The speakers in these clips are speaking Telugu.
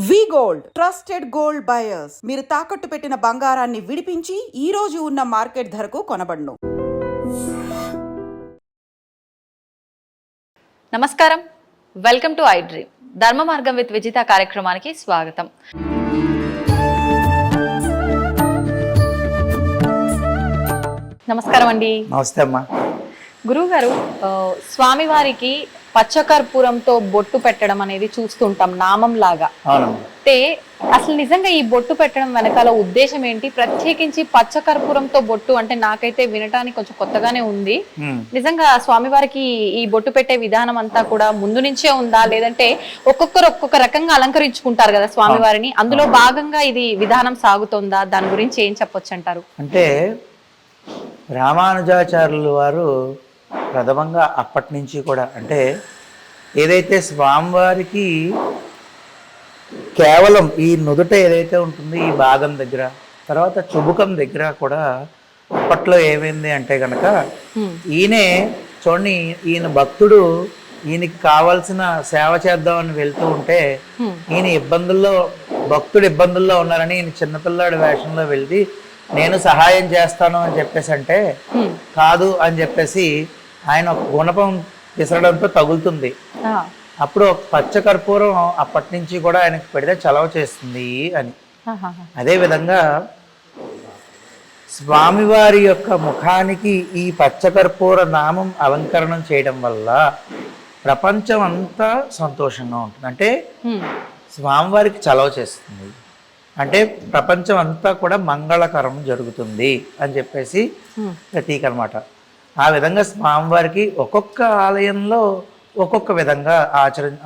వి గోల్డ్ ట్రస్టెడ్ గోల్డ్ బయర్స్ మీరు తాకట్టు పెట్టిన బంగారాన్ని విడిపించి ఈ రోజు ఉన్న మార్కెట్ ధరకు కొనబడును. నమస్కారం, వెల్కమ్ టు ఐ డ్రీమ్ ధర్మ మార్గం విత్ విజిత కార్యక్రమానికి స్వాగతం. నమస్కారం అండి. నమస్తే అమ్మా. గురువు గారు, స్వామివారికి పచ్చకర్పూరంతో బొట్టు పెట్టడం అనేది చూస్తుంటాం నామం లాగా. అంటే అసలు నిజంగా ఈ బొట్టు పెట్టడం వెనకాల ఉద్దేశం ఏంటి? ప్రత్యేకించి పచ్చకర్పూరంతో బొట్టు అంటే నాకైతే వినటానికి కొంచెం కొత్తగానే ఉంది. నిజంగా స్వామివారికి ఈ బొట్టు పెట్టే విధానం అంతా కూడా ముందు నుంచే ఉందా, లేదంటే ఒక్కొక్కరు ఒక్కొక్క రకంగా అలంకరించుకుంటారు కదా స్వామివారిని, అందులో భాగంగా ఇది విధానం సాగుతుందా? దాని గురించి ఏం చెప్పొచ్చు అంటారు? అంటే రామానుజాచార్యులు వారు ప్రథమంగా అప్పటి నుంచి కూడా అంటే ఏదైతే స్వామివారికి కేవలం ఈ నుదుట ఏదైతే ఉంటుందో ఈ భాగం దగ్గర, తర్వాత చుబుకం దగ్గర కూడా అప్పట్లో ఏమైంది అంటే కనుక ఈయనే చూడండి, ఈయన భక్తుడు ఈయనకి కావాల్సిన సేవ చేద్దామని వెళ్తూ ఉంటే ఈయన భక్తుడు ఇబ్బందుల్లో ఉన్నారని ఈయన చిన్నపిల్లాడి వేషంలో వెళ్ళి నేను సహాయం చేస్తాను అని చెప్పేసి అంటే కాదు అని చెప్పేసి ఆయన ఒక గుణపం విసరడంతో తగులుతుంది. అప్పుడు పచ్చ కర్పూరం అప్పటి నుంచి కూడా ఆయనకు పెడితే చలవ చేస్తుంది అని. అదేవిధంగా స్వామివారి యొక్క ముఖానికి ఈ పచ్చకర్పూర నామం అలంకరణం చేయడం వల్ల ప్రపంచం అంతా సంతోషంగా ఉంటుంది. అంటే స్వామివారికి చలవ చేస్తుంది అంటే ప్రపంచం అంతా కూడా మంగళకరం జరుగుతుంది అని చెప్పేసి ప్రతీక అనమాట. ఆ విధంగా స్వామివారికి ఒక్కొక్క ఆలయంలో ఒక్కొక్క విధంగా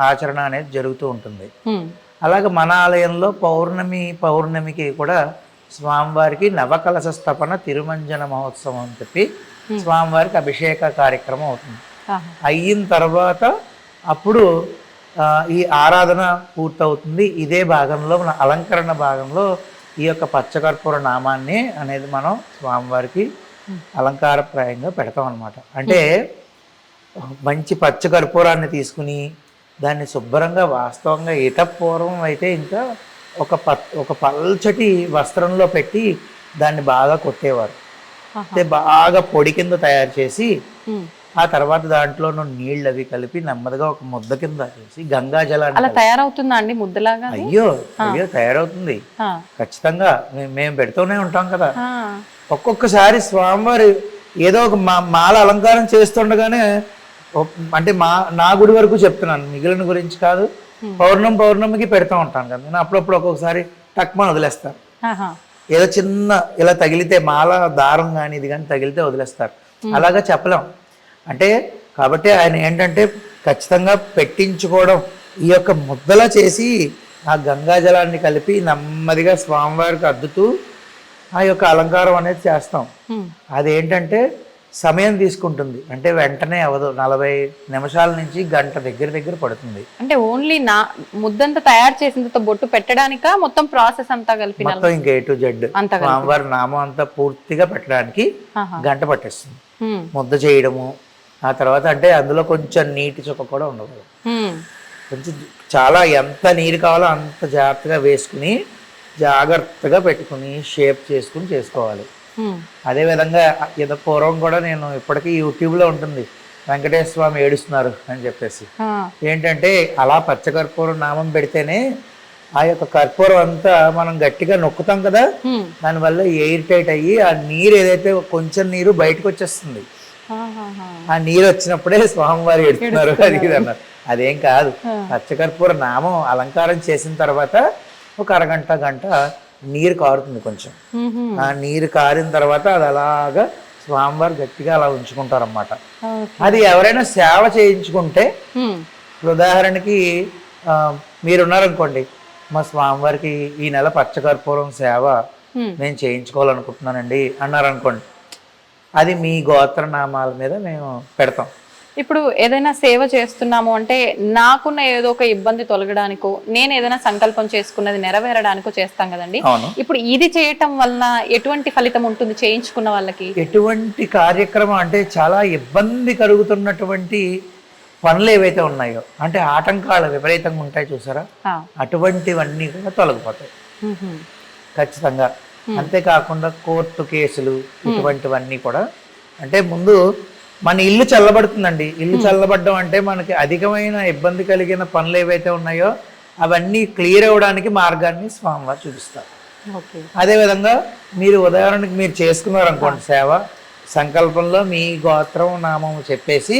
ఆచరణ అనేది జరుగుతూ ఉంటుంది. అలాగే మన ఆలయంలో పౌర్ణమికి కూడా స్వామివారికి నవకలశ స్థాపన తిరుమంజన మహోత్సవం అని చెప్పి స్వామివారికి అభిషేక కార్యక్రమం అవుతుంది. అయిన తర్వాత అప్పుడు ఈ ఆరాధన పూర్తవుతుంది. ఇదే భాగంలో మన అలంకరణ భాగంలో ఈ యొక్క పచ్చకర్పూర నామాన్ని అనేది మనం స్వామివారికి అలంకారప్రాయంగా పెడతాం అన్నమాట. అంటే మంచి పచ్చకర్పూరాన్ని తీసుకుని దాన్ని శుభ్రంగా వాస్తవంగా పూర్వం అయితే ఇంకా ఒక పల్చటి వస్త్రంలో పెట్టి దాన్ని బాగా కొట్టేవారు. అంటే బాగా పొడి కింద తయారు చేసి ఆ తర్వాత దాంట్లో నీళ్ళు అవి కలిపి నెమ్మదిగా ఒక ముద్ద కింద చేసి గంగా జలాన్ని తయారవుతుందా అండి ముద్దలాగా? అయ్యో తయారవుతుంది ఖచ్చితంగా. మేము పెడుతూనే ఉంటాం కదా. ఒక్కొక్కసారి స్వామివారి ఏదో ఒక మాల అలంకారం చేస్తుండగానే అంటే నా గుడి వరకు చెప్తున్నాను, మిగిలిన గురించి కాదు. పౌర్ణమికి పెడతా ఉంటాను కదా నేను. అప్పుడప్పుడు ఒక్కొక్కసారి టక్మని వదిలేస్తారు. ఏదో చిన్న ఇలా తగిలితే మాల దారం కానీ ఇది కానీ తగిలితే వదిలేస్తారు. అలాగా చెప్పలేం. అంటే కాబట్టి ఆయన ఏంటంటే ఖచ్చితంగా పెట్టించుకోవడం, ఈ యొక్క ముద్దలా చేసి ఆ గంగాజలాన్ని కలిపి నెమ్మదిగా స్వామివారికి అద్దుతూ ఆ యొక్క అలంకారం అనేది చేస్తాం. అదేంటంటే సమయం తీసుకుంటుంది. అంటే వెంటనే అవదు, 40 నిమిషాల నుంచి గంట దగ్గర పడుతుంది. అంటే ఓన్లీ ముద్దంతా తయారు చేసిన తర్వాత బొట్టు పెట్టడానికా మొత్తం ప్రాసెస్ అంతా కలిపి మొత్తం ఇంకా A to Z స్వామివారి నామం అంతా పూర్తిగా పెట్టడానికి గంట పట్టేస్తుంది. ముద్ద చేయడము, ఆ తర్వాత అంటే అందులో కొంచెం నీటి చుక్క కూడా ఉండదు. కొంచెం చాలా ఎంత నీరు కావాలో అంత జాగ్రత్తగా వేసుకుని జాగ్రత్తగా పెట్టుకుని షేప్ చేసుకుని చేసుకోవాలి. అదేవిధంగా ఏదో పూర్వం కూడా నేను ఇప్పటికీ యూట్యూబ్లో ఉంటుంది, వెంకటేశ్వర స్వామి ఏడుస్తున్నారు అని చెప్పేసి. ఏంటంటే అలా పచ్చకర్పూరం నామం పెడితేనే ఆ యొక్క కర్పూరం అంతా మనం గట్టిగా నొక్కుతాం కదా, దానివల్ల ఎయిర్ టైట్ అయ్యి ఆ నీరు ఏదైతే కొంచెం నీరు బయటకు వచ్చేస్తుంది. ఆ నీరు వచ్చినప్పుడే స్వామివారు ఎడుతున్నారు అది అన్నారు. అదేం కాదు, పచ్చకర్పూర నామం అలంకారం చేసిన తర్వాత ఒక గంట నీరు కారుతుంది కొంచెం. ఆ నీరు కారిన తర్వాత అది అలాగా స్వామివారు గట్టిగా అలా ఉంచుకుంటారన్నమాట. అది ఎవరైనా సేవ చేయించుకుంటే, ఉదాహరణకి మీరున్నారనుకోండి, మా స్వామివారికి ఈ నెల పచ్చకర్పూరం సేవ నేను చేయించుకోవాలనుకుంటున్నానండి అన్నారనుకోండి, అది మీ గోత్రనామాల మీద మేము పెడతాం. ఇప్పుడు ఏదైనా సేవ చేస్తున్నాము అంటే నాకున్న ఏదో ఒక ఇబ్బంది తొలగడానికో, నేను ఏదైనా సంకల్పం చేసుకున్నది నెరవేరడానికో చేస్తాం కదండి. ఇప్పుడు ఇది చేయటం వల్ల ఎటువంటి ఫలితం ఉంటుంది చేయించుకున్న వాళ్ళకి? ఎటువంటి కార్యక్రమం అంటే చాలా ఇబ్బంది కలుగుతున్నటువంటి పనులు ఏవైతే ఉన్నాయో అంటే ఆటంకాలు విపరీతంగా ఉంటాయి చూసారా, అటువంటివన్నీ కూడా తొలగిపోతాయి ఖచ్చితంగా. అంతేకాకుండా కోర్టు కేసులు ఇటువంటివన్నీ కూడా, అంటే ముందు మన ఇల్లు చల్లబడుతుందండి. ఇల్లు చల్లబడడం అంటే మనకి అధికమైన ఇబ్బంది కలిగిన పనులు ఏవైతే ఉన్నాయో అవన్నీ క్లియర్ అవ్వడానికి మార్గాన్ని స్వామివారు చూపిస్తారు. అదేవిధంగా మీరు ఉదాహరణకి మీరు చేసుకున్నారు అనుకోండి సేవ, సంకల్పంలో మీ గోత్రం నామం చెప్పేసి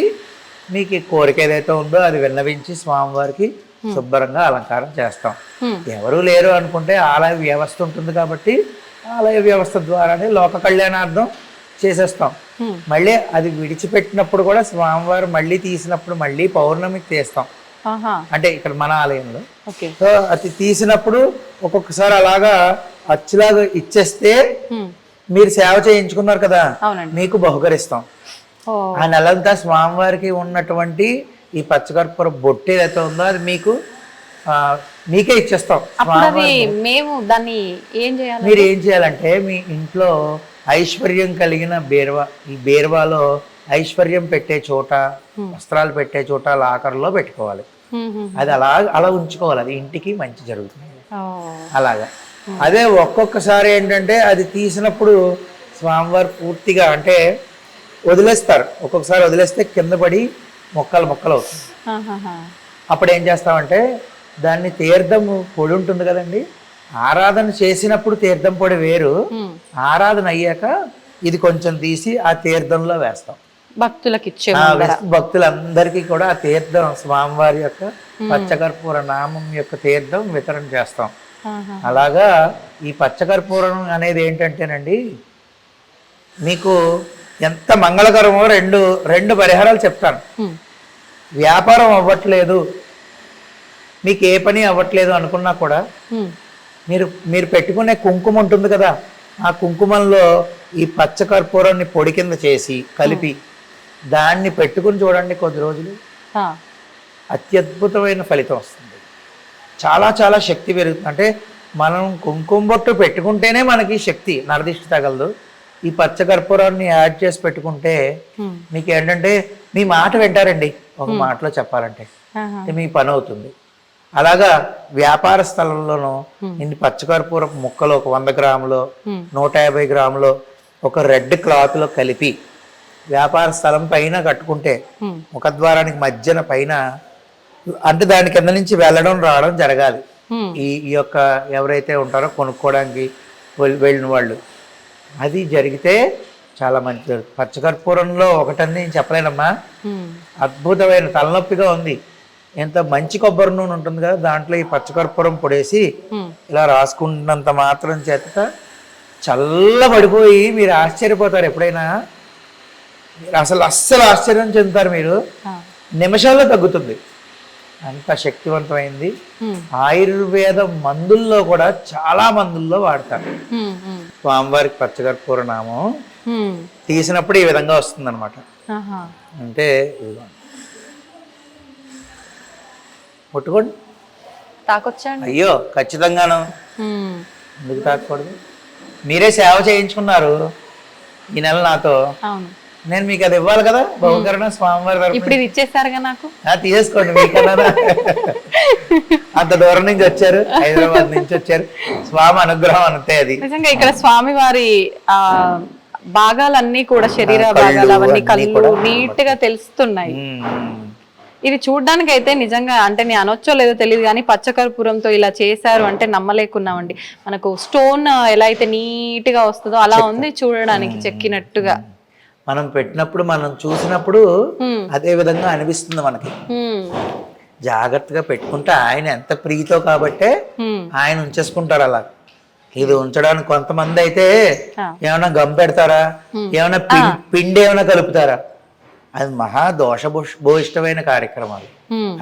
మీకు కోరిక ఏదైతే ఉందో అది విన్నవించి స్వామివారికి శుభ్రంగా అలంకారం చేస్తాం. ఎవరు లేరు అనుకుంటే ఆలయ వ్యవస్థ ఉంటుంది కాబట్టి ఆలయ వ్యవస్థ ద్వారానే లోక కళ్యాణార్థం చేసేస్తాం. మళ్ళీ అది విడిచిపెట్టినప్పుడు కూడా స్వామివారు మళ్ళీ తీసినప్పుడు మళ్ళీ పౌర్ణమికి తీస్తాం. అంటే ఇక్కడ మన ఆలయంలో సో అది తీసినప్పుడు ఒక్కొక్కసారి అలాగా అచ్చులాగా ఇచ్చేస్తే మీరు సేవ చేయించుకున్నారు కదా మీకు బహుకరిస్తాం. ఆ నెలంతా స్వామివారికి ఉన్నటువంటి ఈ పచ్చకర్పూర బొట్టు ఏదైతే ఉందో అది మీకు మీకే ఇచ్చేస్తాం. మేము దాన్ని ఏం చేయాలి? మీరు ఏం చేయాలంటే మీ ఇంట్లో ఐశ్వర్యం కలిగిన బీరువా, ఈ బీరువాలో ఐశ్వర్యం పెట్టే చోట, వస్త్రాలు పెట్టే చోట లాకర్లో పెట్టుకోవాలి. అది అలా ఉంచుకోవాలి, అది ఇంటికి మంచి జరుగుతుంది అలాగా. అదే ఒక్కొక్కసారి ఏంటంటే అది తీసినప్పుడు స్వామివారు పూర్తిగా అంటే వదిలేస్తారు, ఒక్కొక్కసారి వదిలేస్తే కింద పడి మొక్కలు అవుతుంది. అప్పుడు ఏం చేస్తామంటే దాన్ని తీర్థం పొడి ఉంటుంది కదండి, ఆరాధన చేసినప్పుడు తీర్థం పొడి వేరు, ఆరాధన అయ్యాక ఇది కొంచెం తీసి ఆ తీర్థంలో వేస్తాం భక్తులకి. భక్తులందరికీ కూడా ఆ తీర్థం స్వామివారి యొక్క పచ్చకర్పూర నామం యొక్క తీర్థం వితరణ చేస్తాం. అలాగా ఈ పచ్చకర్పూరం అనేది ఏంటంటేనండి మీకు ఎంత మంగళకరమో రెండు పరిహారాలు చెప్తాను. వ్యాపారం అవ్వట్లేదు, మీకు ఏ పని అవ్వట్లేదు అనుకున్నా కూడా మీరు పెట్టుకునే కుంకుమ ఉంటుంది కదా, ఆ కుంకుమంలో ఈ పచ్చకర్పూరాన్ని పొడి కింద చేసి కలిపి దాన్ని పెట్టుకుని చూడండి, కొద్ది రోజులు అత్యద్భుతమైన ఫలితం వస్తుంది. చాలా చాలా శక్తి పెరుగుతుంది. అంటే మనం కుంకుమ బొట్టు పెట్టుకుంటేనే మనకి శక్తి, నరదిష్టి తగలదు. ఈ పచ్చకర్పూరాన్ని యాడ్ చేసి పెట్టుకుంటే మీకు ఏంటంటే మీ మాట వింటారండి, ఒక మాటలో చెప్పాలంటే మీ పని అవుతుంది. అలాగా వ్యాపార స్థలంలోనూ ఇన్ని పచ్చకర్పూరం ముక్కలు ఒక 100 గ్రాములు 150 గ్రాములు ఒక రెడ్ క్లాత్లో కలిపి వ్యాపార స్థలం పైన కట్టుకుంటే ముఖద్వారానికి మధ్యన పైన, అంటే దాని కింద నుంచి వెళ్ళడం రావడం జరగాలి. ఈ యొక్క ఎవరైతే ఉంటారో కొనుక్కోవడానికి వెళ్ళిన వాళ్ళు, అది జరిగితే చాలా మంచిది. పచ్చకర్పూరంలో ఒకటని నేను చెప్పలేనమ్మా, అద్భుతమైన తలనొప్పిగా ఉంది, ఎంత మంచి కొబ్బరి నూనె ఉంటుంది కదా, దాంట్లో ఈ పచ్చకర్పూరం పొడేసి ఇలా రాసుకుంటున్నంత మాత్రం చేత చల్లబడిపోయి మీరు ఆశ్చర్యపోతారు. ఎప్పుడైనా మీరు అస్సలు ఆశ్చర్యం చెందుతారు, మీరు నిమిషాల్లో తగ్గుతుంది, అంత శక్తివంతమైంది. ఆయుర్వేద మందుల్లో కూడా చాలా మందుల్లో వాడతారు స్వామివారికి పచ్చకర్పూర నామం తీసినప్పుడు ఈ విధంగా వస్తుంది అనమాట. అంటే ముట్టుకోండి, తాకొచ్చండి. అయ్యో ఖచ్చితంగాను, ఎందుకు తాకూడదు? మీరే సేవ చేయించుకున్నారు ఈ నెల నాతో, నేను మీకు అది ఇవ్వాలి కదా బహుకరణ స్వామివారి తరపున. ఇప్పుడు ఇది ఇచ్చేసారుగా నాకు, తీసేసుకోండి. మీకన్నా అంత దూరం నుంచి వచ్చారు, హైదరాబాద్ నుంచి వచ్చారు, స్వామి అనుగ్రహం అంతే. అది నిజంగా ఇక్కడ స్వామి వారి భాగాలన్నీ కూడా, శరీర భాగాలు అవన్నీ కళ్ళు నీట్ గా తెలుస్తున్నాయి. ఇది చూడ్డానికి అయితే నిజంగా అంటే నేను అనొచ్చో లేదో తెలియదు కానీ పచ్చకర్పూరంతో ఇలా చేశారు అంటే నమ్మలేకున్నామండి. మనకు స్టోన్ ఎలా అయితే నీట్ గా వస్తుందో అలా ఉంది చూడడానికి, చెక్కినట్టుగా. మనం పెట్టినప్పుడు మనం చూసినప్పుడు అదే విధంగా అనిపిస్తుంది మనకి. జాగ్రత్తగా పెట్టుకుంటే ఆయన ఎంత ప్రీతో కాబట్టే ఆయన ఉంచేసుకుంటారు అలా. ఇది ఉంచడానికి కొంతమంది అయితే ఏమైనా గమ్ పెడతారా, ఏమైనా పిండి ఏమైనా కలుపుతారా, అది మహా దోషభూయిష్టమైన కార్యక్రమాలు.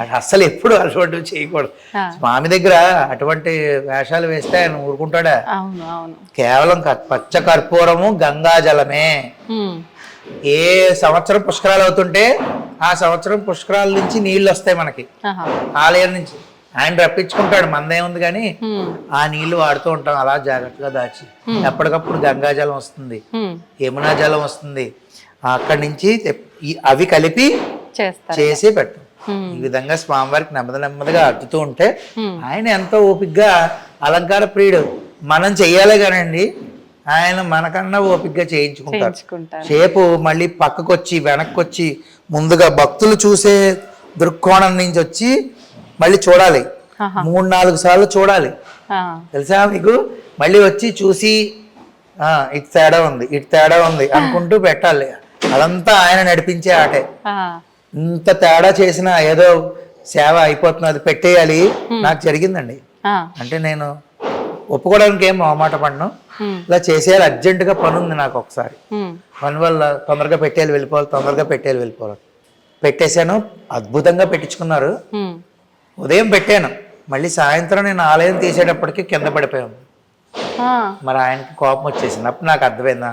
అది అస్సలు ఎప్పుడు అటువంటివి చేయకూడదు. స్వామి దగ్గర అటువంటి వేషాలు వేస్తే ఆయన ఊరుకుంటాడా? కేవలం పచ్చ కర్పూరము గంగాజలమే. ఏ సంవత్సరం పుష్కరాలు అవుతుంటే ఆ సంవత్సరం పుష్కరాల నుంచి నీళ్లు వస్తాయి మనకి ఆలయం నుంచి, ఆయన రప్పించుకుంటాడు, మందేముంది కానీ ఆ నీళ్లు వాడుతూ ఉంటాం అలా జాగ్రత్తగా దాచి. ఎప్పటికప్పుడు గంగాజలం వస్తుంది, యమునా జలం వస్తుంది, అక్కడి నుంచి అవి కలిపి చేసి పెట్టు. ఈ విధంగా స్వామివారికి నెమ్మదిగా అద్దుతూ ఉంటే ఆయన ఎంతో ఓపిగ్గా అలంకార ప్రియుడు. మనం చెయ్యాలి కానండి, ఆయన మనకన్నా ఓపిగ్గా చేయించుకుంటారు. సేపు మళ్ళీ పక్కకొచ్చి వెనక్కి ముందుగా భక్తులు చూసే దృక్కోణం నుంచి వచ్చి మళ్ళీ చూడాలి, 3-4 సార్లు చూడాలి. తెలుసా మీకు? మళ్ళీ వచ్చి చూసి ఇటు తేడా ఉంది అనుకుంటూ పెట్టాలి. అదంతా ఆయన నడిపించే ఆటే. ఇంత తేడా చేసినా ఏదో సేవ అయిపోతుంది, అది పెట్టేయాలి. నాకు జరిగిందండి. అంటే నేను ఒప్పుకోవడానికి ఏం మొహమాట పడను, ఇలా చేసేయాలి, అర్జెంటుగా పని ఉంది నాకు. ఒకసారి పని వల్ల తొందరగా పెట్టేయాలి వెళ్ళిపోవాలి. పెట్టేశాను, అద్భుతంగా పెట్టించుకున్నారు. ఉదయం పెట్టాను, మళ్ళీ సాయంత్రం నేను ఆలయం తీసేటప్పటికి కింద పడిపోయాను. మరి ఆయనకి కోపం వచ్చేసింది. అప్పుడు నాకు అర్థమైంది.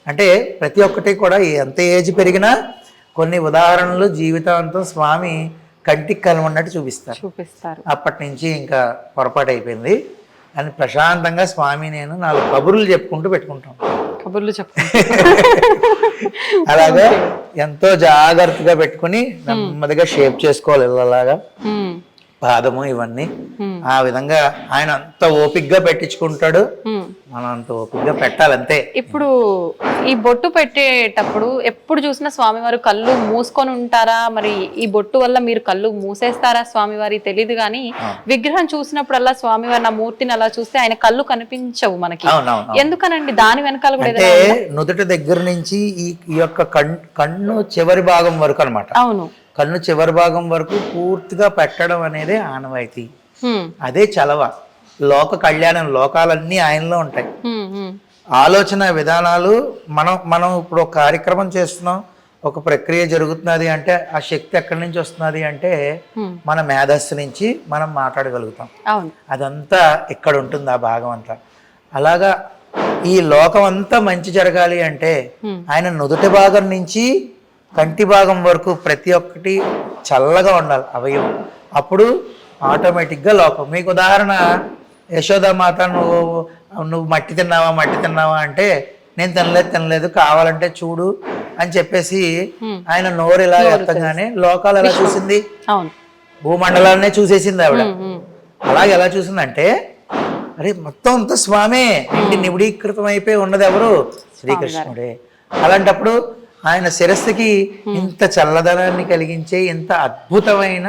అంటే ప్రతి ఒక్కటి కూడా ఎంత ఏజ్ పెరిగినా కొన్ని ఉదాహరణలు జీవితాంతం స్వామి కంటికి కలమన్నట్టు చూపిస్తారు. అప్పటి నుంచి ఇంకా పొరపాటు అయిపోయింది అని ప్రశాంతంగా స్వామి నేను 4 కబుర్లు చెప్పుకుంటూ పెట్టుకుంటాం. అలాగా ఎంతో జాగ్రత్తగా పెట్టుకుని నెమ్మదిగా షేప్ చేసుకోవాలి ఇలాగా పాదము ఇవన్నీ. ఆ విధంగా ఆయన అంత ఓపిగ్గా పెట్టించుకుంటాడు, మనం అంత ఓపిగ్గా పెట్టాలంతే. ఇప్పుడు ఈ బొట్టు పెట్టేటప్పుడు ఎప్పుడు చూసినా స్వామివారు కళ్ళు మూసుకొని ఉంటారా? మరి ఈ బొట్టు వల్ల మీరు కళ్ళు మూసేస్తారా స్వామివారి తెలియదు, కానీ విగ్రహం చూసినప్పుడల్లా స్వామివారి నా మూర్తిని అలా చూస్తే ఆయన కళ్ళు కనిపించవు మనకి. ఎందుకనండి? దాని వెనకాల కూడా అంటే నుదుటి దగ్గర నుంచి ఈ యొక్క కన్ను చివరి భాగం వరకు అన్నమాట. అవును, కన్ను చివరి భాగం వరకు పూర్తిగా పెట్టడం అనేది ఆనవాయితీ. అదే చలవ. లోక కళ్యాణం, లోకాలన్నీ ఆయనలో ఉంటాయి. ఆలోచన విధానాలు మనం ఇప్పుడు ఒక కార్యక్రమం చేస్తున్నాం, ఒక ప్రక్రియ జరుగుతున్నది అంటే ఆ శక్తి ఎక్కడి నుంచి వస్తున్నది అంటే మన మేధస్సు నుంచి మనం మాట్లాడగలుగుతాం. అదంతా ఇక్కడ ఉంటుంది, ఆ భాగం అంతా. అలాగా ఈ లోకం అంతా మంచి జరగాలి అంటే ఆయన నుదుటి భాగం నుంచి కంటి భాగం వరకు ప్రతి ఒక్కటి చల్లగా ఉండాలి అవయవం. అప్పుడు ఆటోమేటిక్గా లోకం. మీకు ఉదాహరణ, యశోదామాత నువ్వు మట్టి తిన్నావా అంటే నేను తినలేదు కావాలంటే చూడు అని చెప్పేసి ఆయన నోరు ఇలా ఎత్తగానే లోకాలు ఎలా చూసింది? భూమండలాన్నే చూసేసింది ఆవిడ. అలాగే ఎలా చూసిందంటే అరే మొత్తం అంత స్వామే నిబిడీకృతం అయిపోయి ఉన్నది ఎవరు? శ్రీకృష్ణుడే. అలాంటప్పుడు ఆయన శిరస్సుకి ఇంత చల్లదనాన్ని కలిగించే ఇంత అద్భుతమైన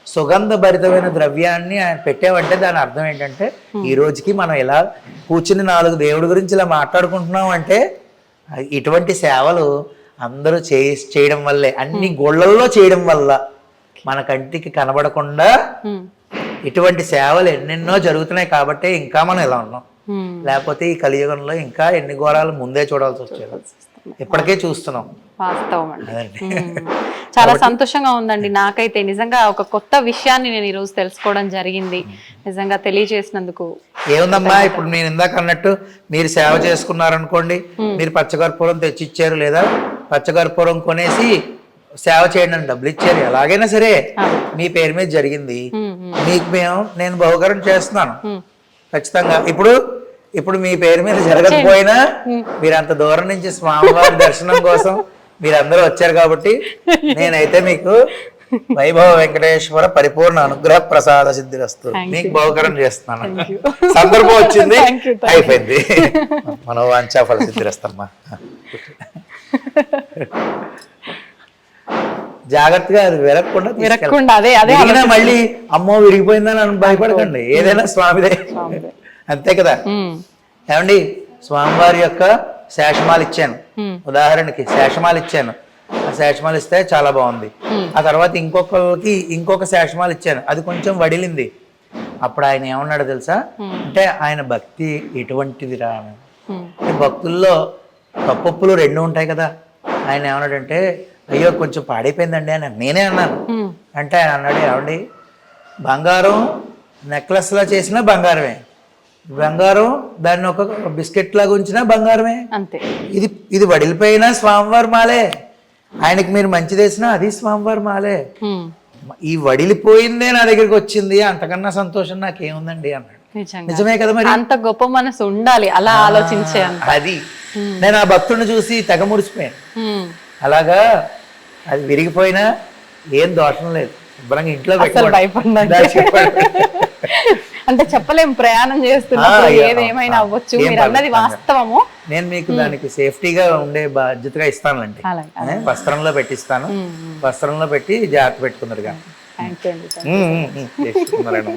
సుగంధభరితమైన ద్రవ్యాన్ని ఆయన పెట్టామంటే దాని అర్థం ఏంటంటే ఈ రోజుకి మనం ఇలా కూర్చుని 4 దేవుడి గురించి ఇలా మాట్లాడుకుంటున్నాం అంటే ఇటువంటి సేవలు అందరూ చేయడం వల్లే, అన్ని గుళ్ళల్లో చేయడం వల్ల మన కంటికి కనబడకుండా ఇటువంటి సేవలు ఎన్నెన్నో జరుగుతున్నాయి కాబట్టి ఇంకా మనం ఇలా ఉన్నాం. లేకపోతే ఈ కలియుగంలో ఇంకా ఎన్ని ఘోరాలు ముందే చూడాల్సి వచ్చేది. ఇప్పటికే చూస్తున్నాం. వాస్తవం అండి. చాలా సంతోషంగా ఉందండి నాకైతే. నిజంగా ఒక కొత్త విషయాన్ని నేను ఈ రోజు తెలుసుకోవడం జరిగింది. నిజంగా తెలియజేసినందుకు. ఏముందమ్మా, ఇప్పుడు నేను ఇందాక అన్నట్టు మీరు సేవ చేసుకున్నారనుకోండి, మీరు పచ్చకర్పూరం తెచ్చిచ్చారు లేదా పచ్చకర్పూరం కొనేసి సేవ చేయండి అని డబ్బులు ఇచ్చారు, ఎలాగైనా సరే మీ పేరు మీద జరిగింది. మీకు నేను బహుకరణ చేస్తున్నాను ఖచ్చితంగా. ఇప్పుడు మీ పేరు మీద జరగకపోయినా మీరు అంత దూరం నుంచి స్వామివారి దర్శనం కోసం మీరందరూ వచ్చారు కాబట్టి నేనైతే మీకు వైభవ వెంకటేశ్వర పరిపూర్ణ అనుగ్రహ ప్రసాద సిద్ధిరస్తు మీకు బహుకరణ చేస్తున్నాను. సందర్భం వచ్చింది, అయిపోయింది. మనోవాంఛా ఫల సిద్ధిరస్తమ్మా. జాగ్రత్తగా అది విరగకుండా మళ్ళీ అమ్మో విరిగిపోయిందని భయపడకండి, ఏదైనా స్వామిదే అంతే కదా. ఏమండి, స్వామివారి యొక్క శేషమాలు ఇచ్చాను, ఉదాహరణకి శేషమాలు ఇచ్చాను. ఆ శేషమాలు ఇస్తే చాలా బాగుంది. ఆ తర్వాత ఇంకొక శేషమాలు ఇచ్చాను, అది కొంచెం వడిలింది. అప్పుడు ఆయన ఏమన్నాడు తెలుసా? అంటే ఆయన భక్తి ఎటువంటిది రా, భక్తుల్లో తప్పొప్పులు 2 ఉంటాయి కదా. ఆయన ఏమన్నాడంటే అయ్యో కొంచెం పాడైపోయిందండి అని నేనే అన్నాను. అంటే ఆయన అన్నాడు, ఏమండి బంగారం నెక్లెస్లా చేసినా బంగారమే, బంగారం దాన్ని ఒక బిస్కెట్ లాగా ఉంచినా బంగారమే అంతే. ఇది వడిలిపోయినా స్వామివారి మాలే, ఆయనకి మీరు మంచి చేసినా అది స్వామివారి మాలే. ఈ వడిలిపోయిందే నా దగ్గరికి వచ్చింది, అంతకన్నా సంతోషం నాకేముందండి అన్నాడు. నిజమే కదా, మరి అంత గొప్ప మనసు ఉండాలి అలా ఆలోచించే. అది నేను ఆ భక్తుడిని చూసి తెగ ముడిచిపోయాను. అలాగా అది విరిగిపోయినా ఏం దోషం లేదు, శుభ్రంగా ఇంట్లో అసలు పెట్టుకోండి. భయపడినట్టు. దా చెప్పండి. అంటే చెప్పలేం, ప్రయాణం చేస్తున్నప్పుడు ఏదేమైనా అవ్వచ్చు. ఏం మీరు అన్నది పర్లేదు. వాస్తవము. నేను మీకు దానికి సేఫ్టీగా ఉండే బాధ్యతగా ఇస్తానండి. అలాగే. వస్త్రంలో పెట్టిస్తాను, వస్త్రంలో పెట్టి జాగ్రత్త పెట్టుకున్నారు కానీ థ్యాంక్ యూ అండి. చేసుకున్నారండి.